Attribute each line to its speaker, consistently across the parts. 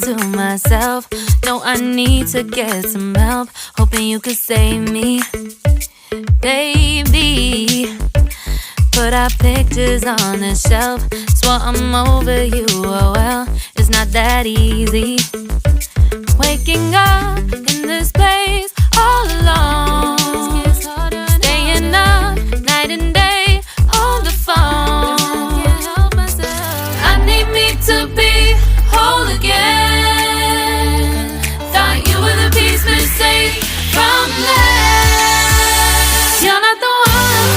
Speaker 1: to myself. No, I need to get some help. Hoping you could save me, baby. Put our pictures on the shelf. Swore I'm over you, oh well, it's not that easy. Waking up in this place all alone, staying up night and day on the phone. I need me to be whole again. Thought you were the piece missing from left. You're not the one,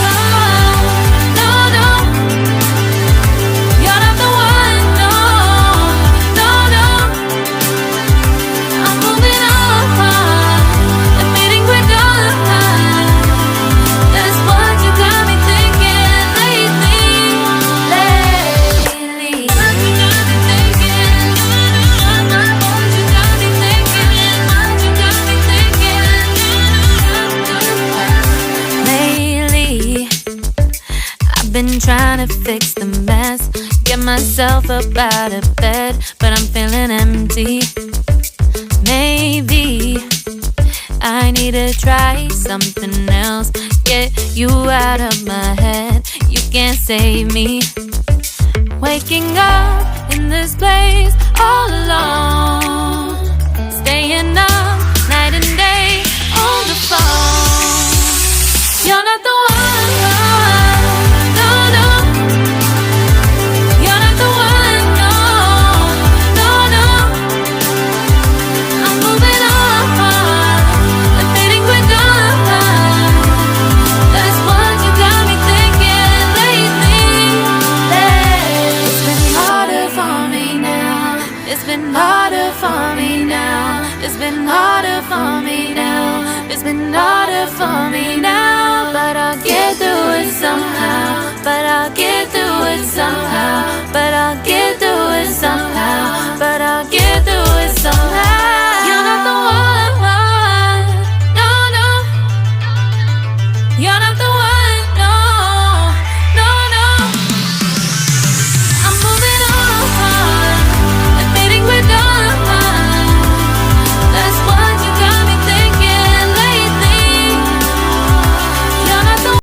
Speaker 1: no, no. You're not the one, no, no, no. I'm moving on and meeting quicker. That's what you got me thinking lately. What you got me thinking. What you got me thinking. What you got me thinking. Lately, I've been trying to fix the mess, get myself up out of bed, but I'm feeling empty. Maybe I need to try something else. Get you out of my head, you can't save me. Waking up in this place all alone, staying up night and day on the phone. You're not the one, no, no. You're not the one, no, no, no. I'm moving on and fading quicker. That's what you got me thinking lately. It's been harder for me now. It's been harder for me now. It's been harder for me now. It's been harder for me now. But I'll get through it somehow. But I'll get through it somehow.